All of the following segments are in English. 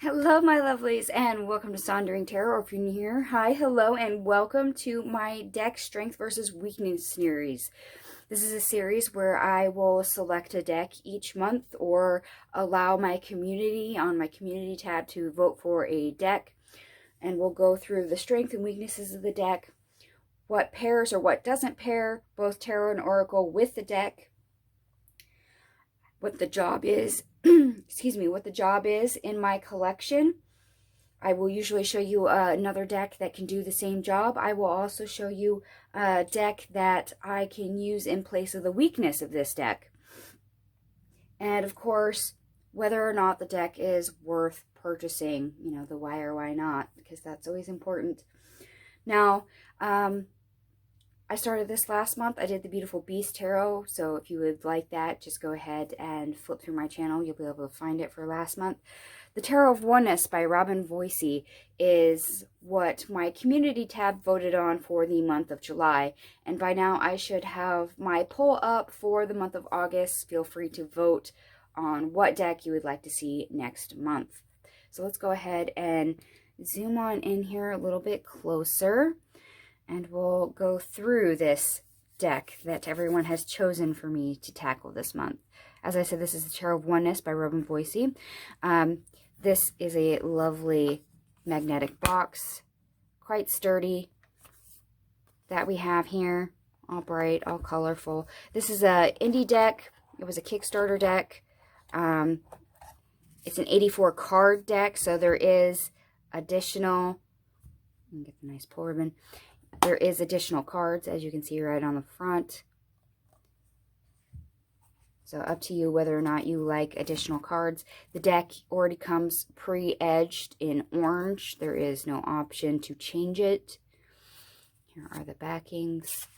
Hello, my lovelies, and welcome to Sondering Tarot. If you're new here, hi, hello, and welcome to my deck Strength versus Weakness series. This is a series where I will select a deck each month or allow my community on my community tab to vote for a deck, and we'll go through the strength and weaknesses of the deck, what pairs or what doesn't pair both tarot and oracle with the deck, what the job is, what the job is in my collection. I will usually show you another deck that can do the same job. I will also show you a deck that I can use in place of the weakness of this deck. And of course, whether or not the deck is worth purchasing, the why or why not, because that's always important. Now, I started this last month. I did the Beautiful Beast Tarot, so if you would like that, just go ahead and flip through my channel. You'll be able to find it for last month. The Tarot of Oneness by Robin Voicey is what my community tab voted on for the month of July. And by now, I should have my poll up for the month of August. Feel free to vote on what deck you would like to see next month. So let's go ahead and zoom on in here a little bit closer. And we'll go through this deck that everyone has chosen for me to tackle this month. As I said, this is the Tarot of Oneness by Robin Voicey. This is a lovely magnetic box, quite sturdy, that we have here. All bright, all colorful. This is a indie deck. It was a Kickstarter deck. It's an 84 card deck, so there is additional, let me get the nice pull ribbon. There is additional cards, as you can see right on the front. So up to you whether or not you like additional cards. The deck already comes pre-edged in orange. There is no option to change it. Here are the backings.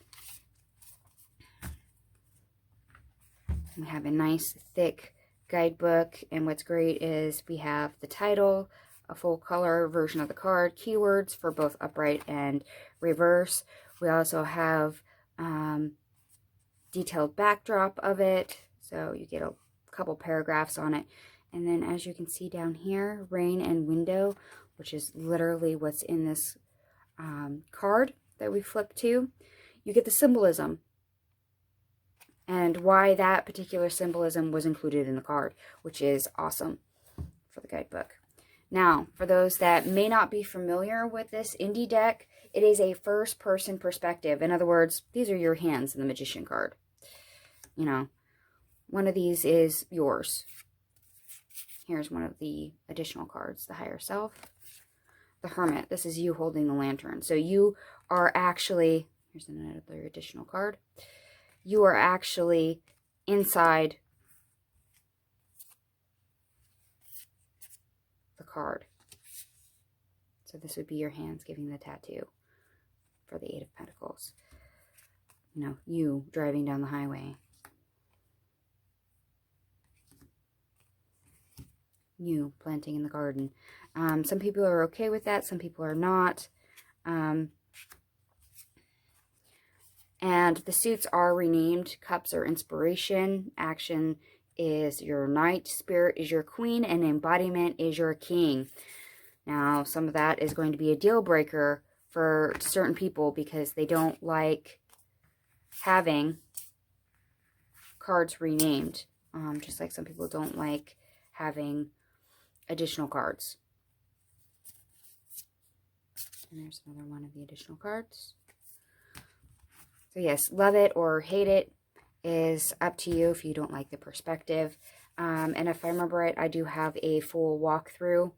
We have a nice thick guidebook, and what's great is we have the title, a full color version of the card, keywords for both upright and reverse. We also have detailed backdrop of it, so you get a couple paragraphs on it. And then as you can see down here, rain and window, which is literally what's in this card that we flip to. You get the symbolism and why that particular symbolism was included in the card, which is awesome for the guidebook. Now, for those that may not be familiar with this indie deck, it is a first-person perspective. In other words, these are your hands in the Magician card. One of these is yours. Here's one of the additional cards, the Higher Self. The Hermit, this is you holding the lantern. So you are actually, here's another additional card. You are actually inside card. So this would be your hands giving the tattoo for the Eight of Pentacles. You driving down the highway. You planting in the garden. Some people are okay with that. Some people are not. And the suits are renamed. Cups are inspiration. Action is your knight, spirit is your queen, and embodiment is your king. Now, some of that is going to be a deal breaker for certain people because they don't like having cards renamed, just like some people don't like having additional cards. And there's another one of the additional cards. So yes, love it or hate it is up to you if you don't like the perspective. And if I remember right, I do have a full walkthrough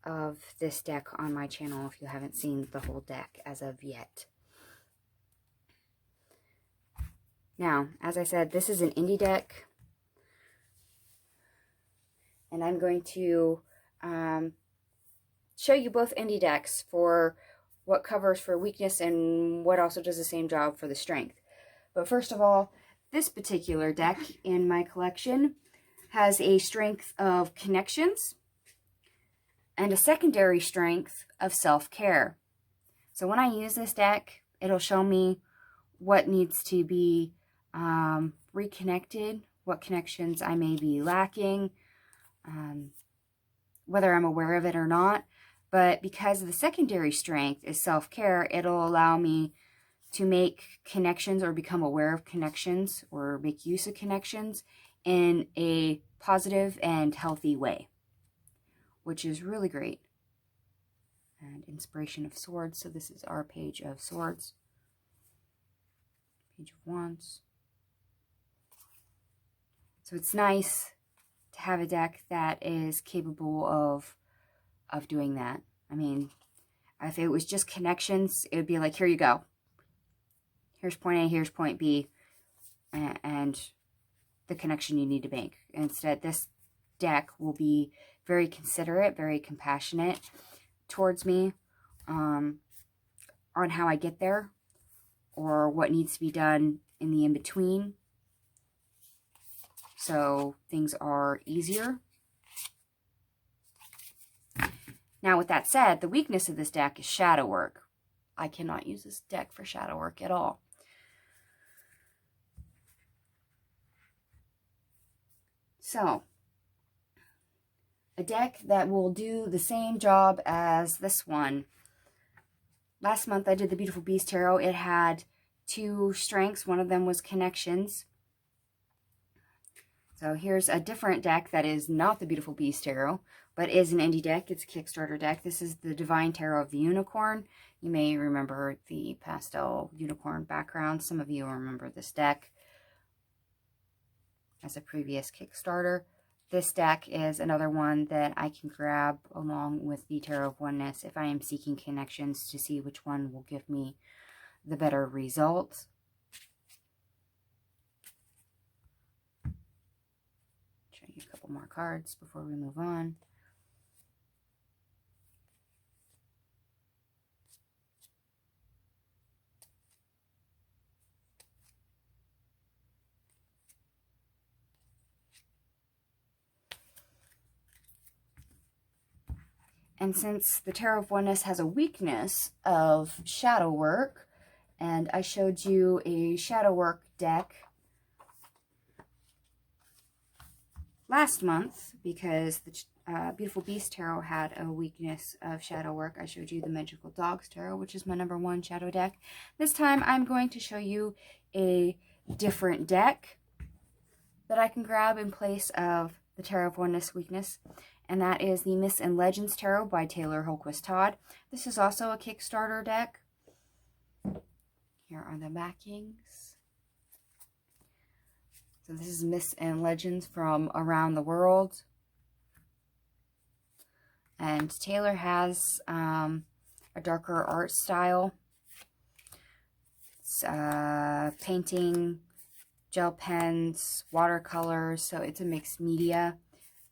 of this deck on my channel if you haven't seen the whole deck as of yet. Now, as I said, this is an indie deck. And I'm going to show you both indie decks for what covers for weakness and what also does the same job for the strength. But first of all, this particular deck in my collection has a strength of connections and a secondary strength of self-care. So when I use this deck, it'll show me what needs to be reconnected, what connections I may be lacking, whether I'm aware of it or not. But because the secondary strength is self-care, it'll allow me to make connections or become aware of connections or make use of connections in a positive and healthy way, which is really great. And Inspiration of Swords. So this is our Page of Swords. Page of Wands. So it's nice to have a deck that is capable of doing that. I mean, if it was just connections, it would be like, here you go. Here's point A, here's point B, and the connection you need to make. Instead, this deck will be very considerate, very compassionate towards me on how I get there or what needs to be done in the in-between. So things are easier. Now, with that said, the weakness of this deck is shadow work. I cannot use this deck for shadow work at all. So, a deck that will do the same job as this one. Last month I did the Beautiful Beast Tarot. It had 2 strengths. One of them was connections. So here's a different deck that is not the Beautiful Beast Tarot, but is an indie deck. It's a Kickstarter deck. This is the Divine Tarot of the Unicorn. You may remember the pastel unicorn background. Some of you remember this deck as a previous Kickstarter. This deck is another one that I can grab along with the Tarot of Oneness if I am seeking connections to see which one will give me the better results. Show you a couple more cards before we move on. And since the Tarot of Oneness has a weakness of shadow work, and I showed you a shadow work deck last month because the Beautiful Beast Tarot had a weakness of shadow work, I showed you the Magical Dogs Tarot, which is my #1 shadow deck. This time I'm going to show you a different deck that I can grab in place of the Tarot of Oneness weakness, and that is the Myths and Legends Tarot by Taylor Holquist Todd. This is also a Kickstarter deck. Here are the backings. So this is Myths and Legends from around the world. And Taylor has a darker art style. It's painting, gel pens, watercolors, so it's a mixed media.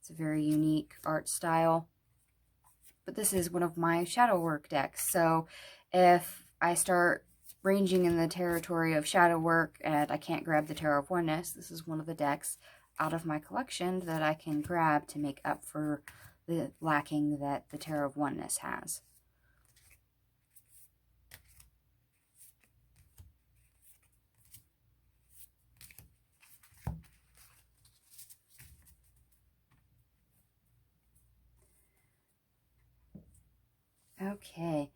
It's a very unique art style. But this is one of my shadow work decks. So if I start ranging in the territory of shadow work and I can't grab the Tarot of Oneness, this is one of the decks out of my collection that I can grab to make up for the lacking that the Tarot of Oneness has. Okay,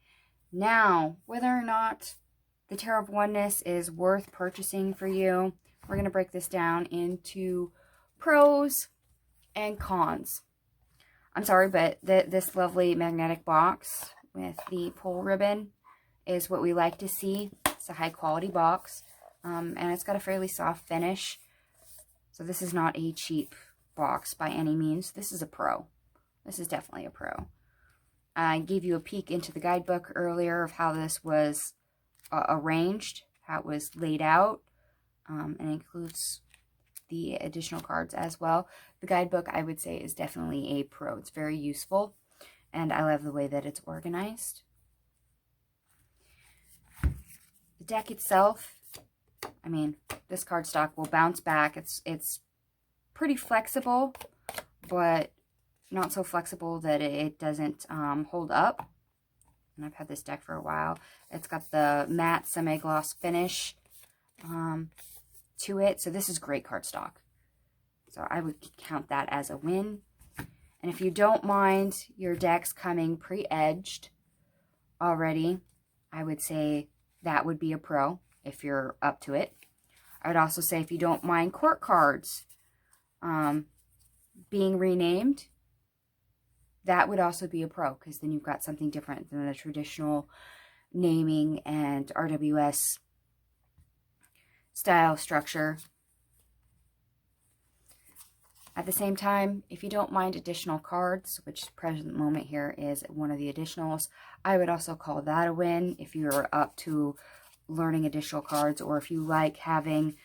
now whether or not the Tarot of Oneness is worth purchasing for you, we're going to break this down into pros and cons. I'm sorry, but this lovely magnetic box with the pull ribbon is what we like to see. It's a high quality box, and it's got a fairly soft finish. So this is not a cheap box by any means. This is a pro. This is definitely a pro. I gave you a peek into the guidebook earlier of how this was arranged, how it was laid out, and includes the additional cards as well. The guidebook, I would say, is definitely a pro. It's very useful, and I love the way that it's organized. The deck itself, I mean, this cardstock will bounce back. It's pretty flexible, but not so flexible that it doesn't hold up. And I've had this deck for a while. It's got the matte semi-gloss finish to it. So this is great cardstock. So I would count that as a win. And if you don't mind your decks coming pre-edged already, I would say that would be a pro if you're up to it. I would also say if you don't mind court cards being renamed, that would also be a pro, because then you've got something different than the traditional naming and RWS style structure. At the same time, if you don't mind additional cards, which present moment here is one of the additionals, I would also call that a win if you're up to learning additional cards, or if you like having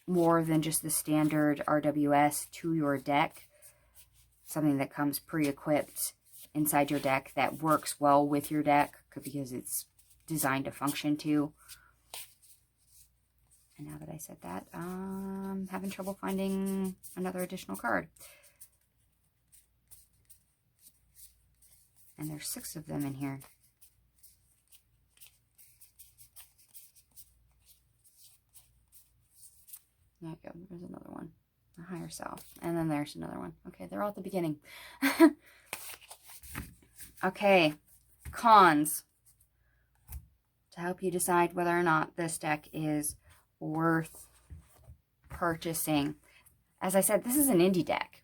more than just the standard RWS to your deck, something that comes pre-equipped inside your deck that works well with your deck because it's designed to function too. And now that I said that, I'm having trouble finding another additional card. And there's 6 of them in here. There you go. There's another one. The higher self. And then there's another one. Okay, they're all at the beginning. Okay, cons. To help you decide whether or not this deck is worth purchasing. As I said, this is an indie deck.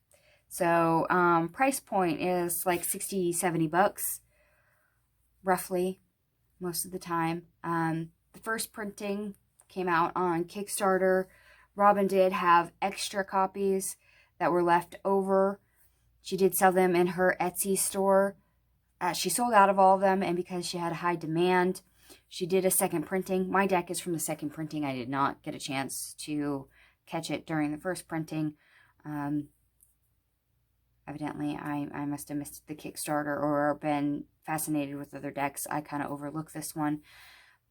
So price point is like 60, 70 bucks, roughly, most of the time. The first printing came out on Kickstarter. Robin did have extra copies that were left over. She did sell them in her Etsy store. She sold out of all of them, and because she had high demand, she did a second printing. My deck is from the second printing. I did not get a chance to catch it during the first printing. Evidently, I must have missed the Kickstarter or been fascinated with other decks. I kind of overlooked this one.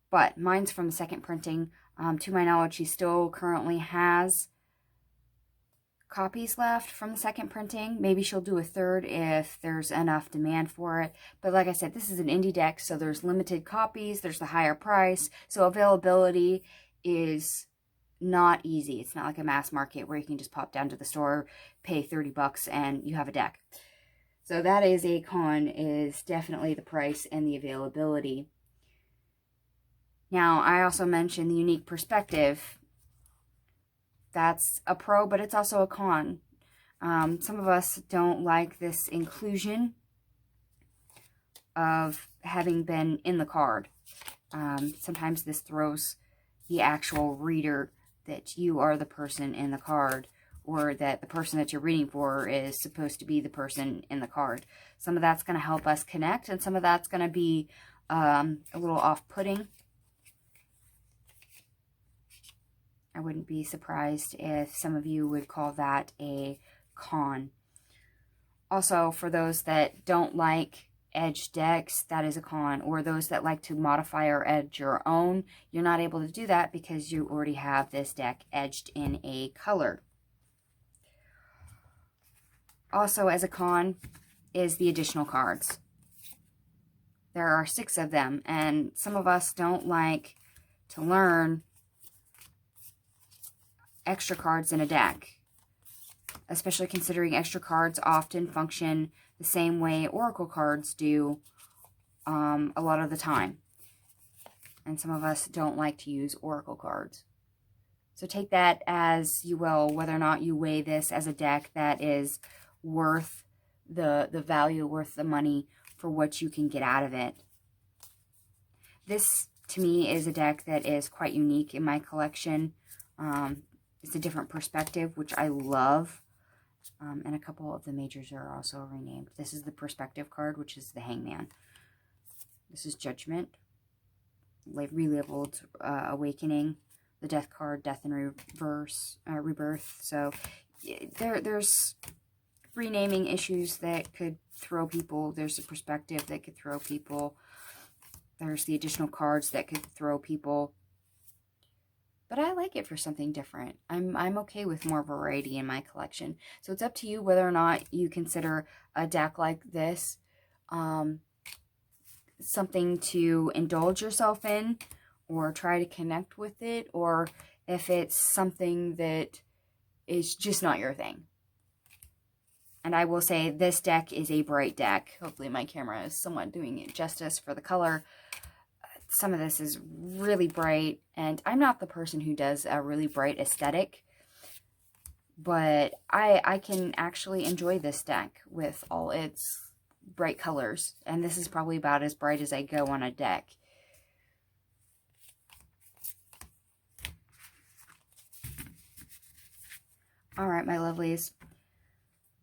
But mine's from the second printing. To my knowledge, she still currently has copies left from the second printing. Maybe she'll do a third if there's enough demand for it. But like I said, this is an indie deck, so there's limited copies. There's the higher price. So availability is not easy. It's not like a mass market where you can just pop down to the store, pay 30 bucks, and you have a deck. So that is a con, is definitely the price and the availability. Now, I also mentioned the unique perspective. That's a pro, but it's also a con. Some of us don't like this inclusion of having been in the card. Sometimes this throws the actual reader that you are the person in the card, or that the person that you're reading for is supposed to be the person in the card. Some of that's going to help us connect, and some of that's going to be a little off-putting. I wouldn't be surprised if some of you would call that a con. Also, for those that don't like edged decks, that is a con. Or those that like to modify or edge your own, you're not able to do that because you already have this deck edged in a color. Also, as a con, is the additional cards. There are 6 of them, and some of us don't like to learn extra cards in a deck, especially considering extra cards often function the same way Oracle cards do a lot of the time. And some of us don't like to use Oracle cards. So take that as you will, whether or not you weigh this as a deck that is worth the value, worth the money for what you can get out of it. This, to me, is a deck that is quite unique in my collection. It's a different perspective, which I love. And a couple of the majors are also renamed. This is the perspective card, which is the Hangman. This is Judgment, relabeled Awakening. The Death card, Death and Rebirth. So there's renaming issues that could throw people. There's the perspective that could throw people. There's the additional cards that could throw people. But I like it for something different. I'm okay with more variety in my collection. So it's up to you whether or not you consider a deck like this something to indulge yourself in or try to connect with it, or if it's something that is just not your thing. And I will say this deck is a bright deck. Hopefully my camera is somewhat doing it justice for the color. Some of this is really bright, and I'm not the person who does a really bright aesthetic, but I can actually enjoy this deck with all its bright colors, and this is probably about as bright as I go on a deck. Alright, my lovelies.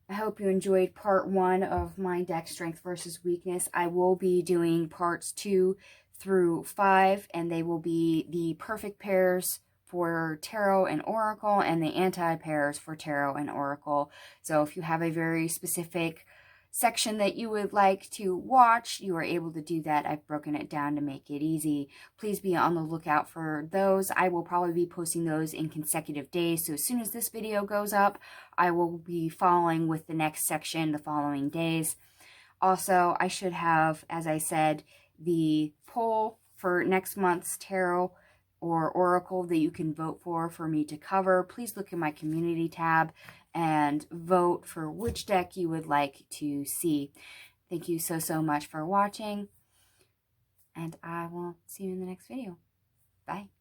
I hope you enjoyed part 1 of my deck strength versus weakness. I will be doing parts 2 through 5, and they will be the perfect pairs for tarot and oracle and the anti-pairs for tarot and oracle. So if you have a very specific section that you would like to watch, you are able to do that. I've broken it down to make it easy. Please be on the lookout for those. I will probably be posting those in consecutive days. So as soon as this video goes up, I will be following with the next section the following days. Also, I should have, as I said, the poll for next month's tarot or oracle that you can vote for me to cover. Please look in my community tab and vote for which deck you would like to see. Thank you so much for watching, and I will see you in the next video. Bye.